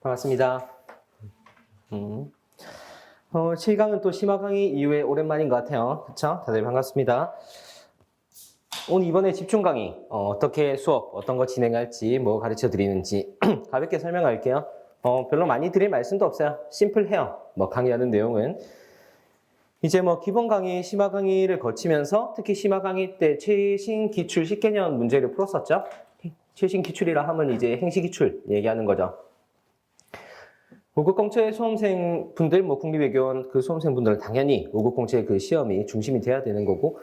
반갑습니다. 7강은 또 심화 강의 이후에 오랜만인 것 같아요. 그쵸? 다들 반갑습니다. 오늘 이번에 집중 강의, 어떻게 수업, 어떤 거 진행할지, 뭐 가르쳐 드리는지 가볍게 설명할게요. 별로 많이 드릴 말씀도 없어요. 심플해요. 뭐 강의하는 내용은. 이제 뭐 기본 강의, 심화 강의를 거치면서 특히 심화 강의 때 최신 기출 식개념 문제를 풀었었죠. 최신 기출이라 하면 이제 행시 기출 얘기하는 거죠. 고급공채 수험생 분들, 뭐 국립외교원 그 수험생 분들은 당연히 고급공채 그 시험이 중심이 돼야 되는 거고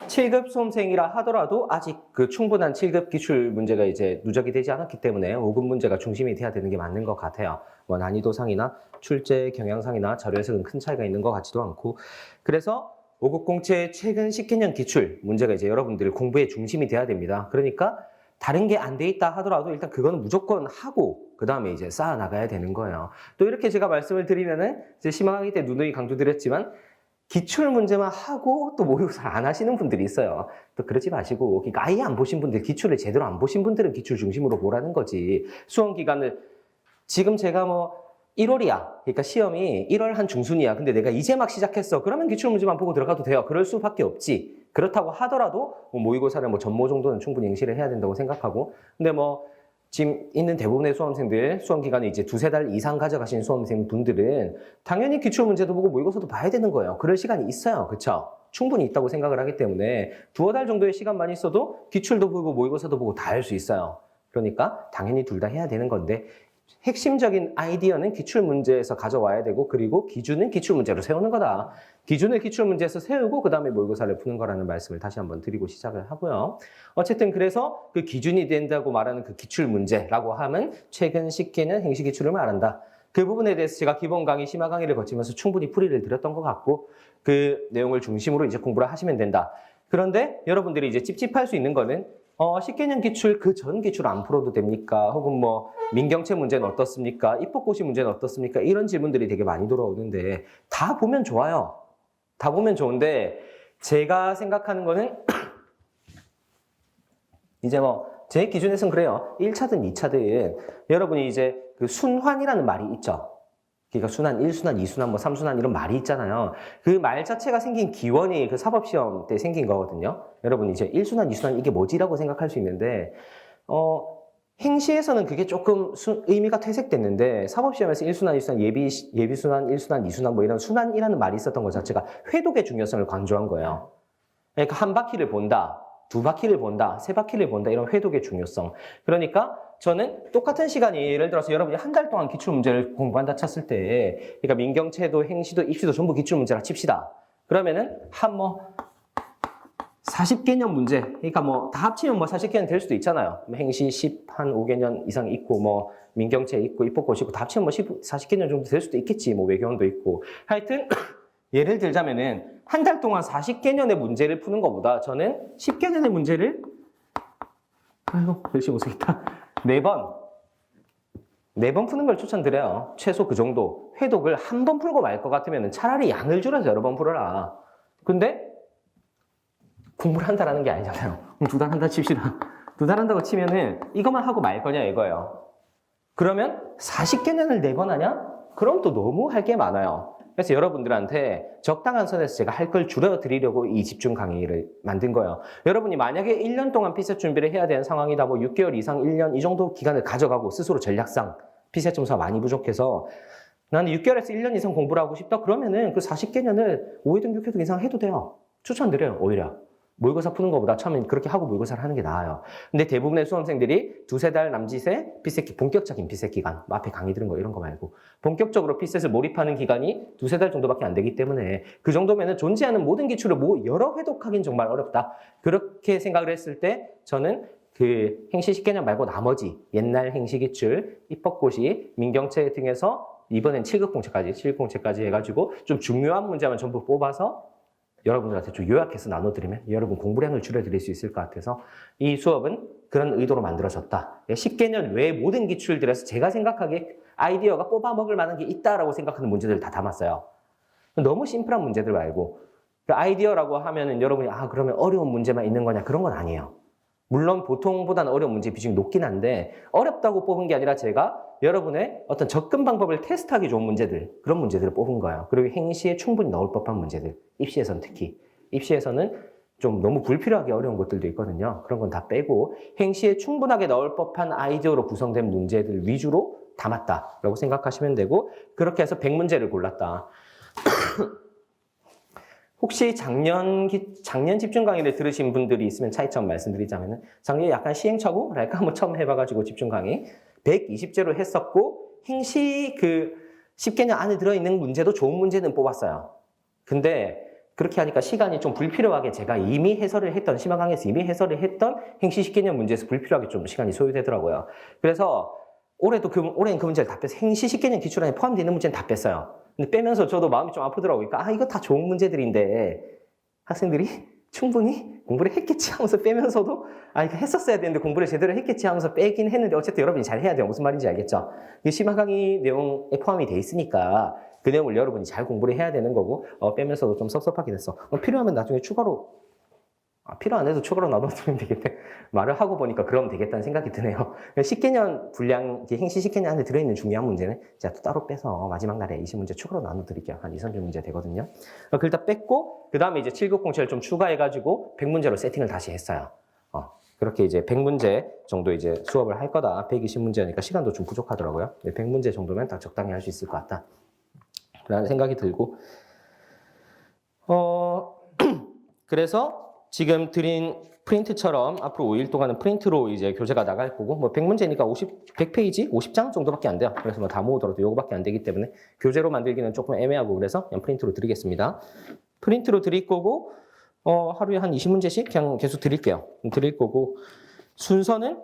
7급 수험생이라 하더라도 아직 그 충분한 7급 기출 문제가 이제 누적이 되지 않았기 때문에 5급 문제가 중심이 돼야 되는 게 맞는 것 같아요. 뭐 난이도상이나 출제 경향상이나 자료 해석은 큰 차이가 있는 것 같지도 않고 그래서 5급 공채 최근 식개념 기출 문제가 이제 여러분들 공부의 중심이 돼야 됩니다. 그러니까 다른 게 안 돼 있다 하더라도 일단 그거는 무조건 하고 그 다음에 이제 쌓아 나가야 되는 거예요. 또 이렇게 제가 말씀을 드리면은 이제 심화 강의 때 누누이 강조드렸지만 기출 문제만 하고 또 모의고사를 안 하시는 분들이 있어요. 또 그러지 마시고 그러니까 아예 안 보신 분들, 기출을 제대로 안 보신 분들은 기출 중심으로 보라는 거지. 수험 기간을 지금 제가 뭐 1월이야. 그러니까 시험이 1월 한 중순이야. 근데 내가 이제 막 시작했어. 그러면 기출 문제만 보고 들어가도 돼요. 그럴 수밖에 없지. 그렇다고 하더라도 뭐 모의고사를 뭐 전모 정도는 충분히 응시를 해야 된다고 생각하고 근데 뭐 지금 있는 대부분의 수험생들, 수험 기간에 이제 2~3달 이상 가져가신 수험생 분들은 당연히 기출 문제도 보고 모의고사도 봐야 되는 거예요. 그럴 시간이 있어요. 그쵸? 충분히 있다고 생각을 하기 때문에 2~5달 정도의 시간만 있어도 기출도 보고 모의고사도 보고 다 할 수 있어요. 그러니까 당연히 둘 다 해야 되는 건데 핵심적인 아이디어는 기출 문제에서 가져와야 되고 그리고 기준은 기출 문제로 세우는 거다. 기준을 기출 문제에서 세우고 그 다음에 모의고사를 푸는 거라는 말씀을 다시 한번 드리고 시작을 하고요. 어쨌든 그래서 그 기준이 된다고 말하는 그 기출 문제라고 하면 최근 식개는 행시 기출을 말한다. 그 부분에 대해서 제가 기본 강의, 심화 강의를 거치면서 충분히 풀이를 드렸던 것 같고 그 내용을 중심으로 이제 공부를 하시면 된다. 그런데 여러분들이 이제 찝찝할 수 있는 거는 식개념 기출 그 전 기출 안 풀어도 됩니까? 혹은 뭐 민경채 문제는 어떻습니까? 입법고시 문제는 어떻습니까? 이런 질문들이 되게 많이 돌아오는데 다 보면 좋아요. 다 보면 좋은데 제가 생각하는 거는 이제 뭐 제 기준에서는 그래요. 1차든 2차든 여러분이 이제 그 순환이라는 말이 있죠. 그러니까 순환, 1순환, 2순환, 뭐 3순환 이런 말이 있잖아요. 그 말 자체가 생긴 기원이 그 사법시험 때 생긴 거거든요. 여러분 이제 1순환, 2순환 이게 뭐지라고 생각할 수 있는데 행시에서는 그게 조금 의미가 퇴색됐는데 사법시험에서 1순환, 2순환, 예비순환, 1순환, 2순환 뭐 이런 순환이라는 말이 있었던 것 자체가 회독의 중요성을 강조한 거예요. 그러니까 한 바퀴를 본다, 두 바퀴를 본다, 세 바퀴를 본다 이런 회독의 중요성. 그러니까 저는 똑같은 시간이 예를 들어서 여러분이 한 달 동안 기출문제를 공부한다 쳤을 때 그러니까 민경채도 행시도 입시도 전부 기출문제라 칩시다. 그러면은 한 뭐 40개년 문제 그러니까 뭐 다 합치면 뭐 40개년 될 수도 있잖아요. 행시 5개년 이상 있고 뭐 민경채 있고 입법고시 있고 다 합치면 뭐 40개년 정도 될 수도 있겠지. 뭐 외교원도 있고 하여튼 예를 들자면은 한 달 동안 40개년의 문제를 푸는 것보다 저는 10개년의 문제를 아이고 열심히 못쓰겠다 4번 푸는 걸 추천드려요. 최소 그 정도. 회독을 한 번 풀고 말 것 같으면 차라리 양을 줄여서 여러 번 풀어라. 근데 공부를 한 달 하는 게 아니잖아요. 2달 한다 칩시다. 2달 한다고 치면은 이것만 하고 말 거냐 이거예요. 그러면 40개년을 4번 하냐? 그럼 또 너무 할 게 많아요. 그래서 여러분들한테 적당한 선에서 제가 할 걸 줄여드리려고 이 집중 강의를 만든 거예요. 여러분이 만약에 1년 동안 피셋 준비를 해야 되는 상황이다. 뭐 6개월 이상, 1년 이 정도 기간을 가져가고 스스로 전략상 피셋 점수가 많이 부족해서 나는 6개월에서 1년 이상 공부를 하고 싶다. 그러면은 그 40개년을 5회등, 6회등 이상 해도 돼요. 추천드려요, 오히려. 모의고사 푸는 것보다 처음엔 그렇게 하고 모의고사를 하는 게 나아요. 근데 대부분의 수험생들이 2~3달 남짓의 피셋, 본격적인 피셋 기간, 뭐 앞에 강의 들은 거 이런 거 말고 본격적으로 피셋을 몰입하는 기간이 2~3달 정도밖에 안 되기 때문에 그 정도면은 존재하는 모든 기출을 여러 회독하기는 정말 어렵다. 그렇게 생각을 했을 때 저는 그 행시 식개념 말고 나머지 옛날 행시 기출, 입법고시, 민경채 등에서 이번엔 7급 공채까지 해가지고 좀 중요한 문제만 전부 뽑아서 여러분들한테 좀 요약해서 나눠드리면 여러분 공부량을 줄여드릴 수 있을 것 같아서 이 수업은 그런 의도로 만들어졌다. 10개년 외의 모든 기출들에서 제가 생각하기에 아이디어가 뽑아먹을 만한 게 있다라고 생각하는 문제들을 다 담았어요. 너무 심플한 문제들 말고 아이디어라고 하면은 여러분이 그러면 어려운 문제만 있는 거냐 그런 건 아니에요. 물론 보통보다는 어려운 문제 비중이 높긴 한데 어렵다고 뽑은 게 아니라 제가 여러분의 어떤 접근 방법을 테스트하기 좋은 문제들, 그런 문제들을 뽑은 거예요. 그리고 행시에 충분히 넣을 법한 문제들, 입시에서는 특히. 입시에서는 좀 너무 불필요하게 어려운 것들도 있거든요. 그런 건 다 빼고 행시에 충분하게 넣을 법한 아이디어로 구성된 문제들 위주로 담았다라고 생각하시면 되고, 그렇게 해서 100문제를 골랐다. 혹시 작년 집중 강의를 들으신 분들이 있으면 차이점 말씀드리자면은, 작년에 약간 시행착오랄까 한번 처음 해봐가지고 집중 강의 120제로 했었고, 행시 그 10개년 안에 들어있는 문제도 좋은 문제는 뽑았어요. 근데 그렇게 하니까 시간이 좀 불필요하게 제가 이미 해설을 했던, 심화 강의에서 이미 해설을 했던 행시 10개년 문제에서 불필요하게 좀 시간이 소요되더라고요. 그래서 올해는 그 문제를 다 뺐어요. 행시 10개년 기출안에 포함되어 있는 문제는 다 뺐어요. 근데 빼면서 저도 마음이 좀 아프더라고요. 그러니까 이거 다 좋은 문제들인데 학생들이 충분히 공부를 했겠지 하면서 빼면서도 이거 했었어야 되는데 공부를 제대로 했겠지 하면서 빼긴 했는데, 어쨌든 여러분이 잘 해야 돼요. 무슨 말인지 알겠죠? 이게 심화 강의 내용에 포함이 돼 있으니까 그 내용을 여러분이 잘 공부를 해야 되는 거고, 빼면서도 좀 섭섭하게 됐어. 필요하면 나중에 추가로, 필요 안 해도 추가로 나눠드리면 되겠네. 말을 하고 보니까 그러면 되겠다는 생각이 드네요. 10개년 분량, 행시 10개년 안에 들어있는 중요한 문제는 제가 또 따로 빼서 마지막 날에 20문제 추가로 나눠드릴게요. 한 2, 30문제 되거든요. 그걸 다 뺐고, 그 다음에 이제 7급 공채를 좀 추가해가지고 100문제로 세팅을 다시 했어요. 그렇게 이제 100문제 정도 이제 수업을 할 거다. 120문제니까 시간도 좀 부족하더라고요. 100문제 정도면 다 적당히 할 수 있을 것 같다. 라는 생각이 들고, 그래서 지금 드린 프린트처럼 앞으로 5일 동안은 프린트로 이제 교재가 나갈 거고, 100문제니까 100페이지? 50장 정도밖에 안 돼요. 그래서 다 모으더라도 요거밖에 안 되기 때문에 교재로 만들기는 조금 애매하고, 그래서 그냥 프린트로 드리겠습니다. 프린트로 드릴 거고, 하루에 한 20문제씩 그냥 계속 드릴게요. 드릴 거고, 순서는,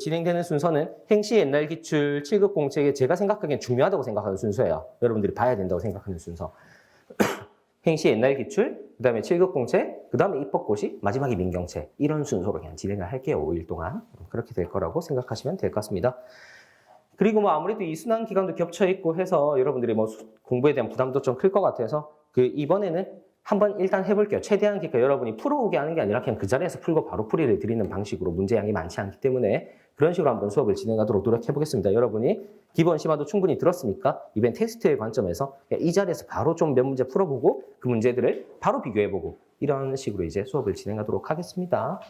진행되는 순서는 행시 옛날 기출 7급 공책에 제가 생각하기엔 중요하다고 생각하는 순서예요. 여러분들이 봐야 된다고 생각하는 순서. 행시 옛날 기출, 그 다음에 7급 공책, 그 다음에 입법고시, 마지막에 민경책. 이런 순서로 그냥 진행을 할게요. 5일 동안. 그렇게 될 거라고 생각하시면 될 것 같습니다. 그리고 아무래도 이 순환 기간도 겹쳐 있고 해서 여러분들이 공부에 대한 부담도 좀 클 것 같아서 이번에는 한번 일단 해볼게요. 최대한 그러니까 여러분이 풀어오게 하는 게 아니라 그냥 그 자리에서 풀고 바로 풀이를 드리는 방식으로, 문제량이 많지 않기 때문에 그런 식으로 한번 수업을 진행하도록 노력해보겠습니다. 여러분이 기본 심화도 충분히 들었으니까 이번 테스트의 관점에서 이 자리에서 바로 좀 몇 문제 풀어보고 그 문제들을 바로 비교해보고 이런 식으로 이제 수업을 진행하도록 하겠습니다.